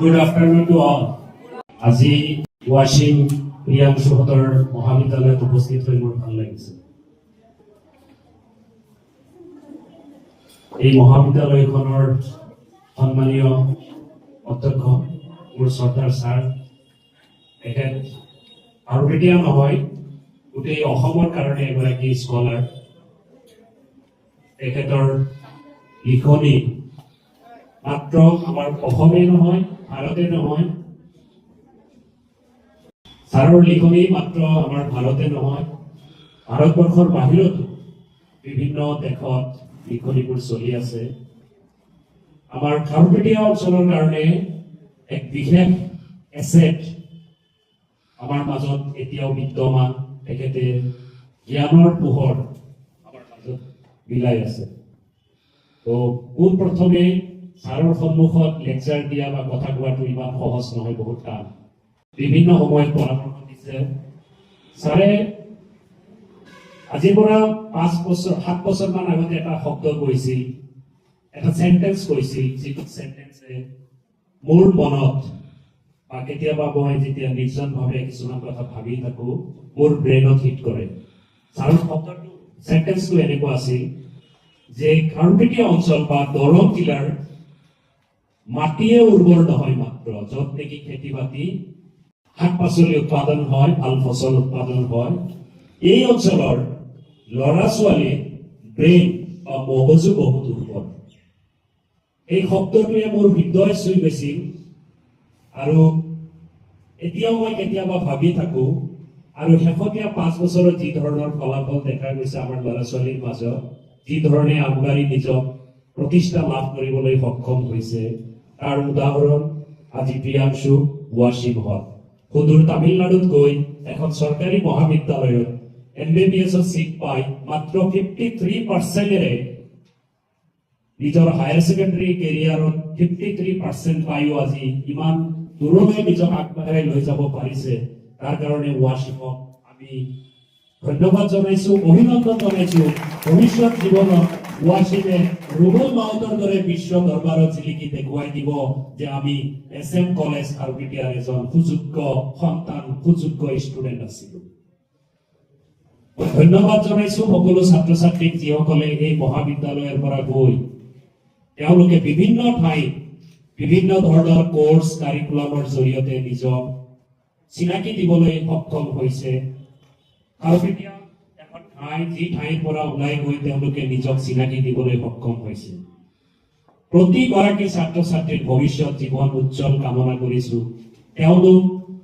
Good afternoon to all. আজি ৱাশ্বিং প্ৰিয়াংশুহঁতৰ মহাবিদ্যালয়ত উপস্থিত হৈ মোৰ ভাল লাগিছে। এই মহাবিদ্যালয়খনৰ সন্মানীয় অধ্যক্ষ মোৰ শ্ৰদ্ধাৰ ছাৰ, তেখেত আৰু কেতিয়া নহয় গোটেই অসমৰ কাৰণে এগৰাকী স্কলাৰ। তেখেতৰ লিখনি মাত্ৰ আমাৰ অসমে নহয়, ভাৰতে নহয়, ছাৰৰ লিখনি মাত্ৰ আমাৰ ভাৰতে নহয়, ভাৰতবৰ্ষৰ বাহিৰতো বিভিন্ন দেশত লিখনিবোৰ চলি আছে। আমাৰ খাৰুপেটীয়া অঞ্চলৰ কাৰণে এক বিশেষ এছেট আমাৰ মাজত এতিয়াও বিদ্যমান। তেখেতে জ্ঞানৰ পোহৰ আমাৰ মাজত বিলাই আছে। তো পোন প্ৰথমে ছাৰৰ সন্মুখত লেকচাৰ দিয়া বা কথা কোৱাটো ইমান সহজ নহয়, বহুত টান। বিভিন্ন সময়ত পৰামৰ্শ দিছে ছাৰে। আজিৰ পৰা 5-7 বছৰমান আগতে এটা শব্দ কৈছিল, এটা চেণ্টেন্স কৈছিল, যিটো চেণ্টেন্সে মোৰ মনত বা কেতিয়াবা মই যেতিয়া নিৰ্জনভাৱে কিছুমান কথা ভাবি থাকো মোৰ ব্ৰেইনত হিট কৰে। ছাৰৰ শব্দটো চেণ্টেন্সটো এনেকুৱা আছিল যে খাৰুপেটীয়া অঞ্চল বা দৰং জিলাৰ মাটিয়ে উৰ্বৰ নহয় মাত্ৰ, য'ত নেকি খেতি বাতি শাক পাচলি উৎপাদন হয়, ভাল ফচল উৎপাদন হয়, এই অঞ্চলৰ ল'ৰা ছোৱালীৰ ব্ৰেইন বা মগজু বহুত উৰ্বৰ। এই শব্দটোৱে মোৰ হৃদয় চুই গৈছিল। আৰু এতিয়াও মই কেতিয়াবা ভাবি থাকো, আৰু শেহতীয়া 5 বছৰত যি ধৰণৰ ফলাফল দেখা গৈছে আমাৰ ল'ৰা ছোৱালীৰ মাজত, যি ধৰণে আগবাঢ়ি নিজক প্ৰতিষ্ঠা লাভ কৰিবলৈ সক্ষম হৈছে, তাৰ উদাহৰণ আজি প্ৰিয়াংশু ৱাশ্বিংহঁত সুদূৰ তামিলনাডুত গৈ এখন চৰকাৰী মহাবিদ্যালয়ত MBBS চিট পাই মাত্ৰ 53%ৰে নিজৰ হায়াৰ ছেকেণ্ডাৰী কেৰিয়াৰত 53% পায়ো আজি ইমান দূৰলৈ নিজক আগবঢ়াই লৈ যাব পাৰিছে। তাৰ কাৰণে ৱাশ্বিংক আমি ধন্যবাদ জনাইছো, অভিনন্দন জনাইছো। ভৱিষ্যত জীৱনত ৱাশ্বিঙে ৰুবুল মাউতৰ দৰে বিশ্ব দৰবাৰত জিলিকি দেখুৱাই দিব যে আমি SM কলেজ খাৰুপেটীয়াৰ এজন সুযোগ্য সন্তান, সুযোগ্য ষ্টুডেণ্ট আছিলো। মই ধন্যবাদ জনাইছো সকলো ছাত্ৰ ছাত্ৰীক যিসকলে এই মহাবিদ্যালয়ৰ পৰা গৈ তেওঁলোকে বিভিন্ন ঠাইত বিভিন্ন ধৰণৰ কোৰ্চ কাৰিকুলামৰ জৰিয়তে নিজক চিনাকি দিবলৈ সক্ষম হৈছে। খাৰুপেটীয়া এখন ঠাই, যি ঠাইৰ পৰা ওলাই গৈ তেওঁলোকে নিজক চিনাকি দিবলৈ সক্ষম হৈছে। প্ৰতিগৰাকী ছাত্ৰ ছাত্ৰীৰ ভৱিষ্যত জীৱন উজ্জ্বল কামনা কৰিছো।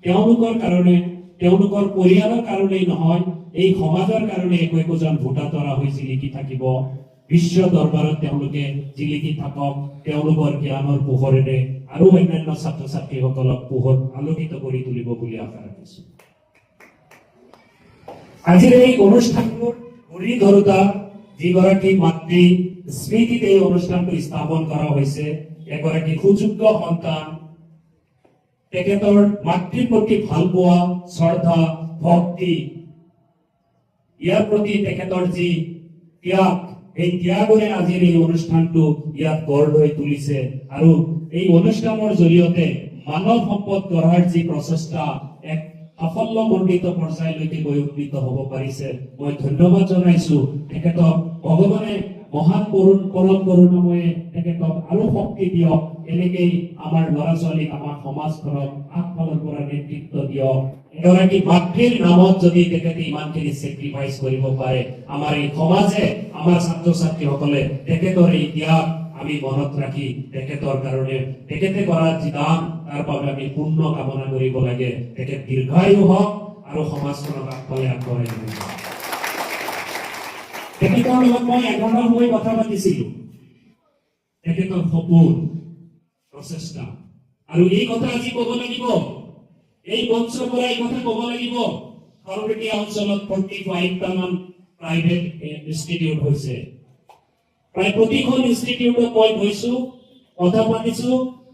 তেওঁলোকৰ কাৰণে, তেওঁলোকৰ পৰিয়ালৰ কাৰণেই নহয়, এই সমাজৰ কাৰণে একোজন ভোটা তৰা হৈ জিলিকি থাকিব। বিশ্ব দৰবাৰত তেওঁলোকে জিলিকি থাকক, তেওঁলোকৰ জ্ঞানৰ পোহৰেৰে আৰু অন্যান্য ছাত্ৰ ছাত্ৰীসকলক পোহৰ আলোকিত কৰি তুলিব বুলি আশা ৰাখিছো। আজিৰ এই অনুষ্ঠানটোৰ গুৰি ধৰোঁতা যিগৰাকী মাতৃ স্মৃতিত এই অনুষ্ঠানটো স্থাপন কৰা হৈছে, এগৰাকী সুযোগ্য সন্তান, তেখেতৰ মাতৃৰ প্ৰতি ভাল পোৱা, শ্ৰদ্ধা, ভক্তি, ইয়াৰ প্ৰতি তেখেতৰ যি ত্যাগ, এই ত্যাগৰে আজিৰ এই অনুষ্ঠানটো ইয়াত গঢ় লৈ তুলিছে। আৰু এই অনুষ্ঠানৰ জৰিয়তে মানৱ সম্পদ গঢ়াৰ যি প্ৰচেষ্টা এক সাফল্যমণ্ডিত পৰ্যায়লৈকে গৈ উপনীত হ'ব পাৰিছে। মই ধন্যবাদ জনাইছো তেখেতক। ভগৱানে মহান পৰম কৰুণাময়ে তেখেতক আৰু শক্তি দিয়ক, এনেকেই আমাৰ ল'ৰা ছোৱালীক, আমাৰ সমাজখনক আগফালৰ পৰা নেতৃত্ব দিয়ক। এগৰাকী মাতৃৰ নামত যদি তেখেতে ইমানখিনি চেক্ৰিফাইচ কৰিব পাৰে, আমাৰ এই সমাজে, আমাৰ ছাত্ৰ ছাত্ৰীসকলে তেখেতৰ এই ত্যাগ আমি মনত ৰাখি তেখেতৰ কাৰণে তেখেতে কৰা যি দান, তাৰ বাবে আমি পূৰ্ণ কামনা কৰিব লাগে। তেখেত দীৰ্ঘায়ু হওক আৰু সমাজখনক আগফালে আগবঢ়াই নিব। তেখেতৰ লগত মই এঘণ্টা সময় কথা পাতিছিলো। তেখেতৰ সপোন, প্ৰচেষ্টা, আৰু এই কথা আজি ক'ব লাগিব, এই মঞ্চৰ পৰা এই কথা ক'ব লাগিব। খাৰুপেটীয়া অঞ্চলত 45টামান প্ৰাইভেট ইনষ্টিটিউট হৈছে। প্ৰায় প্ৰতিখন ইনষ্টিটিউটত মই গৈছো, কথা পাতিছো,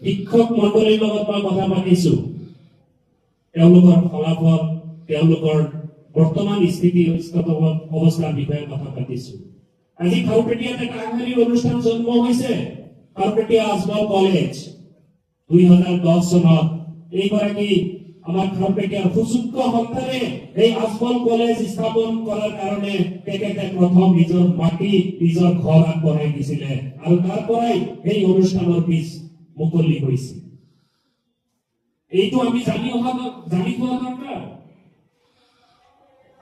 শিক্ষক মণ্ডলীৰ লগত মই কথা পাতিছো। তেওঁলোকৰ ফলাফল, তেওঁলোকৰ বৰ্তমান স্থিতিগত অৱস্থাৰ বিষয়ে কথা পাতিছো। আজি খাৰুপেটীয়াত এটা আগশাৰীৰ অনুষ্ঠান জন্ম হৈছে, খাৰুপেটীয়া আজমল কলেজ। 2010 চনত এইগৰাকী আমাৰ খাৰপেটীয়াৰ সুযোগ্য সন্তানে এই আজমল কলেজ স্থাপন কৰাৰ কাৰণে তেখেতে প্ৰথম নিজৰ মাটি নিজৰ ঘৰ আগবঢ়াই দিছিলে আৰু তাৰ পৰাই এই অনুষ্ঠানৰ বীজ মুকলি হৈছিল। এইটো আমি জানি থোৱা দৰকাৰ।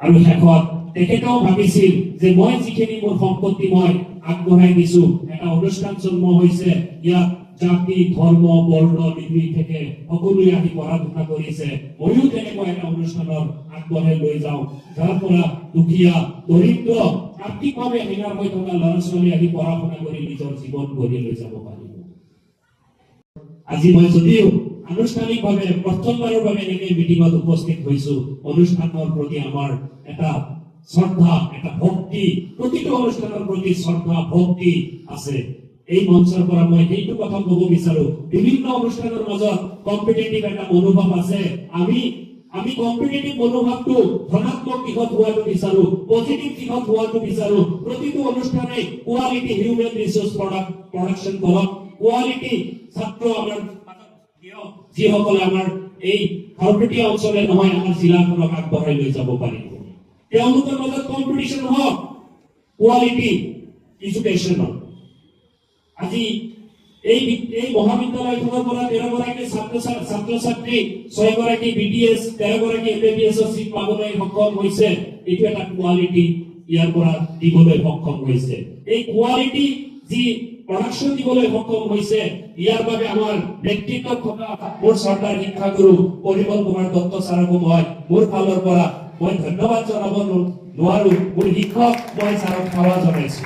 আৰু শেষত তেখেতেও ভাবিছিল যে মই যিখিনি মোৰ সম্পত্তি মই আগবঢ়াই দিছো, এটা অনুষ্ঠান জন্ম হৈছে, ইয়াত জাতি ধৰ্ম বৰ্ণ নিৰ্বিশেষে সকলোৱে আহি পঢ়া শুনা কৰিছে, ময়ো তেনেকুৱা এটা অনুষ্ঠানৰ আগবঢ়াই লৈ যাওঁ, যাৰ পৰা দুখীয়া দৰিদ্ৰ আৰ্থিকভাৱে হেঙাৰ হৈ থকা ল'ৰা ছোৱালী আহি পঢ়া শুনা কৰি নিজৰ জীৱন গঢ়ি লৈ যাব পাৰিব। আজি মই যদিও আনুষ্ঠানিকভাৱে প্ৰথমবাৰৰ বাবে এনেকৈ মিটিঙত উপস্থিত হৈছো, অনুষ্ঠানৰ প্ৰতি আমাৰ এটা শ্ৰদ্ধা, এটা ভক্তি, প্ৰতিটো অনুষ্ঠানৰ প্ৰতি শ্ৰদ্ধা ভক্তি আছে। এই মঞ্চৰ পৰা মই সেইটো কথা ক'ব বিচাৰো, বিভিন্ন অনুষ্ঠানৰ মাজত কম্পিটিটিভ এটা মনোভাৱ আছে। আমি কম্পিটিটিভ মনোভাৱটো ধনাত্মক দিশত হোৱাটো বিচাৰো, পজিটিভ দিশত হোৱাটো বিচাৰো। প্ৰতিটো অনুষ্ঠানে কোৱালিটি হিউমেন ৰিসোৰ্স প্ৰডাকশন কৰক, কোৱালিটি ছাত্ৰ আমাৰ যিসকলে আমাৰ এই খাৰপেটীয়া অঞ্চলে নহয় আমাৰ জিলাখনক আগবঢ়াই লৈ যাব পাৰিব। তেওঁলোকৰ মাজত কম্পিটিশ্যন হওক কোৱালিটি এডুকেশ্যনৰ। আজি এই মহাবিদ্যালয়খনৰ পৰা 13 গৰাকী ছাত্ৰ ছাত্ৰী, 6 গৰাকী BTS, 13 গৰাকী MBBS চিট পাবলৈ সক্ষম হৈছে। এইটো এটা কোৱালিটি ইয়াৰ পৰা দিবলৈ সক্ষম হৈছে। এই কোৱালিটি যি প্ৰডাকশন দিবলৈ সক্ষম হৈছে, ইয়াৰ বাবে আমাৰ নেতৃত্বত থকা মোৰ চৰকাৰ শিক্ষাগুৰু পৰিমল কুমাৰ দত্ত ছাৰকো মই মোৰ ফালৰ পৰা মই ধন্যবাদ জনাব নোৱাৰো। মোৰ শিক্ষক মই ছাৰক সেৱা জনাইছো।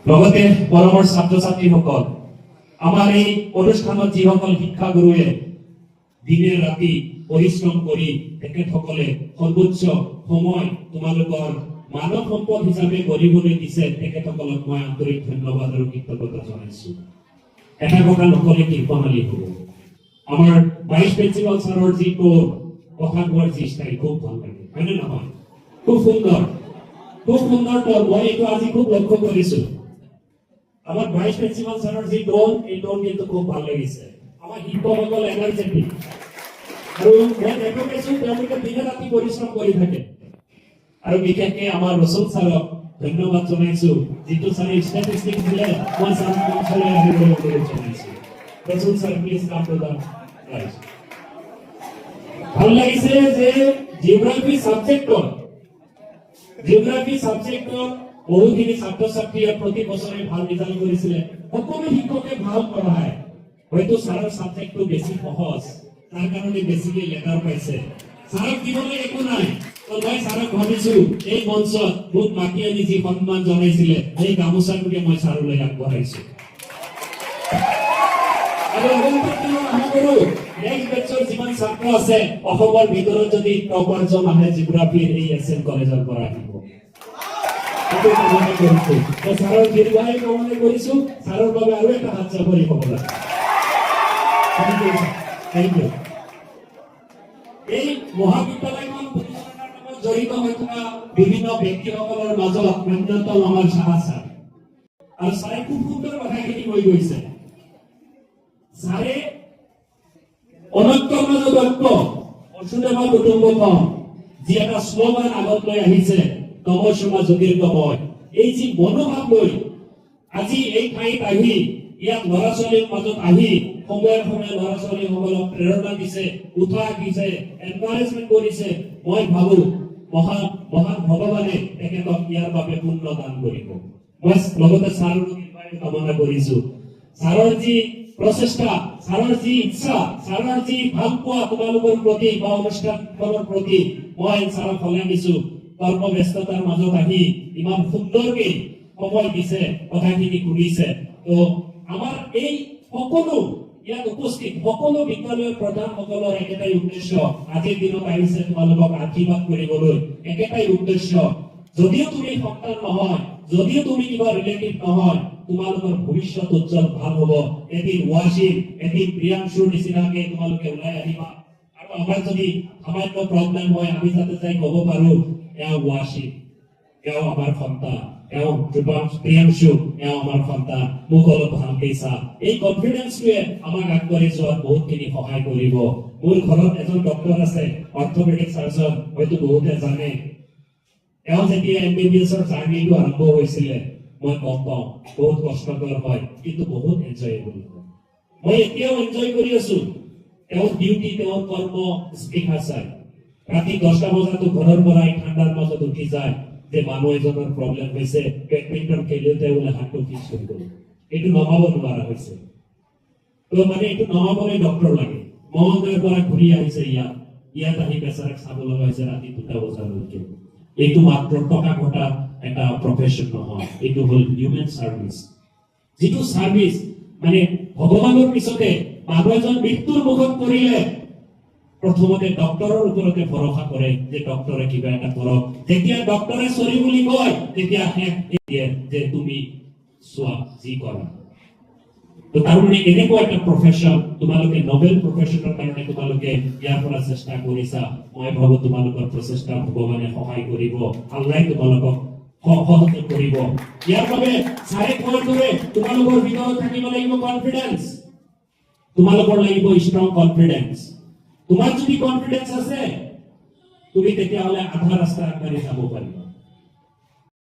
লগতে পৰমৰ ছাত্ৰ ছাত্ৰীসকল, আমাৰ এই অনুষ্ঠানত যিসকল শিক্ষাগুৰুৱে দিনে ৰাতি পৰিশ্ৰম কৰি তেখেতসকলে সৰ্বোচ্চ সময় তোমালোকৰ মানৱ সম্পদ হিচাপে গঢ়িবলৈ দিছে, তেখেতসকলক মই আন্তৰিক ধন্যবাদ আৰু কৃতজ্ঞতা জনাইছো। এটা কথা নকলে কৃপণালী হ'ব। আমাৰ ভাইচ প্ৰিন্সিপাল ছাৰৰ যি কথা কোৱাৰ যি ষ্টাইল খুব ভাল লাগে, হয়নে নহয়? খুব সুন্দৰ টোন। মই এইটো আজি খুব লক্ষ্য কৰিছো। আমার ভাইস প্রিন্সিপাল স্যারের যে টোন, এই টোন কিন্তু খুব ভালো লাগিছে। আমার শিক্ষকসকল এনার্জেটিক আৰু মই দেখা পাইছো তেওঁলোকে দিনে ৰাতি পৰিশ্ৰম কৰি থাকে। আৰু বিশেষকৈ আমাৰ ৰসুল ছাৰক ধন্যবাদ জনাইছো, যিটো ছাৰে ষ্টেটিষ্টিক দিলে মই ছাৰক মঞ্চলৈ আহিবলৈ অনুৰোধ জনাইছো। Rasul sir please come to the right. ভাল লাগিছে যে জিঅ'গ্ৰাফি সাবজেক্টৰ বহুখিনি ছাত্ৰ ছাত্ৰীয়ে প্ৰতি বছৰে ভাল ৰিজাল্ট কৰিছিলে। সকলো শিক্ষকে ভাল পঢ়ায়, হয়তো ছাৰৰ ছাবজেক্টটো বেছি সহজ, তাৰ কাৰণে বেছিকৈ লেটাৰ পাইছে। ছাৰক দিবলৈ একো নাই, মই ছাৰক ভাবিছো এই মঞ্চত মোক মাতি আনি যি সন্মান জনাইছিলে সেই গামোচাটোকে মই ছাৰলৈ আগবঢ়াইছো। আৰু আশা কৰো নেক্সট বেটছৰ যিমান ছাত্ৰ আছে অসমৰ ভিতৰত যদি টপাৰজন আহে জিঅ'গ্ৰাফিৰ এই এছএন কলেজৰ পৰা আহিব। ছাৰৰ দীৰ্ঘায়ু কামনা কৰিছো। ছাৰৰ বাবে আৰু এটা হাত চাপৰি হ'ব লাগে। Thank you. এই মহাবিদ্যালয়খন পৰিচালনাৰ লগত জড়িত হৈ থকা বিভিন্ন ব্যক্তিসকলৰ মাজত অন্যতম আমাৰ সাহা ছাৰ। আৰু ছাৰে খুব সুন্দৰ কথাখিনি কৈ গৈছে। ছাৰে অনৈক্যৰ মাজত ঐক্য, বসুন্ধৰা কুটুম্বকম যি এটা শ্লোগান আগত লৈ আহিছে, নময় সমাজ জ্যোতিৰ্গময়, এই যি মনোভাৱ লৈ আজি এই ঠাইত আহি ইয়াত ল'ৰা ছোৱালীৰ মাজত আহি সময়ে সময়ে ল'ৰা ছোৱালীসকলক প্ৰেৰণা দিছে, উৎসাহ দিছে, এনকাৰেজমেণ্ট কৰিছে, মই ভাবো মহান ভগৱানে তেখেতক ইয়াৰ বাবে পুণ্য দান কৰিব। মই লগতে ছাৰৰ দীৰ্ঘায়ু কামনা কৰিছো। ছাৰৰ যি প্ৰচেষ্টা, ছাৰৰ যি ইচ্ছা, ছাৰৰ যি ভাল পোৱা তোমালোকৰ প্ৰতি বা অনুষ্ঠানখনৰ প্ৰতি, মই ছাৰক সলাই দিছো। কৰ্মব্যস্ততাৰ মাজত আহি ইমান সুন্দৰকে সময় দিছে, কথাখিনি শুনিছে। তো আমাৰ এই সকলো ইয়াত উপস্থিত সকলো বিদ্যালয়ৰ প্ৰধানসকলৰ একেটাই উদ্দেশ্য, আজিৰ দিনত আহিছে তোমালোকক আশীৰ্বাদ কৰিবলৈ। একেটাই উদ্দেশ্য, যদিও তুমি সন্তান নহয়, যদিও তুমি কিবা ৰিলেটিভ নহয়, তোমালোকৰ ভৱিষ্যত উজ্জ্বল ভাল হ'ব। এদিন ৱাসিম, এদিন প্ৰিয়াংশুৰ নিচিনাকে তোমালোকে ওলাই আহিবা। আৰু আমাৰ যদি সামান্য প্ৰব্লেম হয় আমি যাতে যাই ক'ব পাৰো এয়া ৱাসিম, এওঁ আমাৰ সন্তান, এওঁ প্ৰিয়াংশু, এওঁ আমাৰ সন্তান, মোক অলপ ভালকে চা। এই কনফিডেন্সটোৱে আমাক আগবাঢ়ি যোৱাত বহুতখিনি সহায় কৰিব। মোৰ ঘৰত এজন ডক্টৰ আছে, অৰ্থপেডিক চাৰ্জন, হয়তো বহুতে জানে। এওঁ যেতিয়া MBBS-ৰ জাৰ্নিটো আৰম্ভ হৈছিলে, মই গম পাওঁ বহুত কষ্টকৰ হয়, কিন্তু বহুত এনজয়েবল হয়। মই এতিয়াও এনজয় কৰি আছো। তেওঁৰ ডিউটি, তেওঁৰ কৰ্ম স্পৃহা চাই ৰাতি 10টা বজাতো ঘৰৰ পৰা এই ঠাণ্ডাৰ মাজত উঠি যায় যে মানুহ এজনৰ প্ৰব্লেম হৈছে, বেডমিণ্টন খেলোতে বোলে হাতটো ফিক্স হৈ গ'ল, এইটো নমাব নোৱাৰা হৈছে। তো মানে এইটো নমাবলৈ ডক্টৰ লাগে। মঙলদৈৰ পৰা ঘূৰি আহিছে ইয়াত আহি বেচাৰাক চাব লগা হৈছে ৰাতি 2টা বজালৈকে। এইটো মাত্ৰ টকা ঘটা এটা প্ৰফেশ্যন নহয়, এইটো হ'ল হিউমেন চাৰ্ভিচ। যিটো চাৰ্ভিচ মানে ভগৱানৰ পিছতে মানুহ এজন মৃত্যুৰ মুখত পৰিলে প্ৰথমতে ডক্টৰৰ ওপৰতে ভৰসা কৰে যে ডক্টৰে কিবা এটা কৰক। যেতিয়া ডক্টৰে চৰি বুলি কয়, তেতিয়া শেষ দিয়ে যে তুমি চোৱা যি কৰা। তো তাৰমানে এনেকুৱা এটা প্ৰফেশ্যন, তোমালোকে নবেল প্ৰফেশ্যনৰ কাৰণে তোমালোকে ইয়াৰ পৰা চেষ্টা কৰিছা। মই ভাবো তোমালোকৰ প্ৰচেষ্টা ভগৱানে সহায় কৰিব, আল্লাই তোমালোকক সহযোগ কৰিব। ইয়াৰ বাবে চাৰে কোৱাৰ দৰে তোমালোকৰ ভিতৰত থাকিব লাগিব কনফিডেন্স, তোমালোকৰ লাগিব ষ্ট্ৰং কনফিডেন্স। তোমাৰ যদি কনফিডেন্স আছে, তুমি তেতিয়াহ'লে আধা ৰাস্তা আগবাঢ়ি যাব পাৰিবা।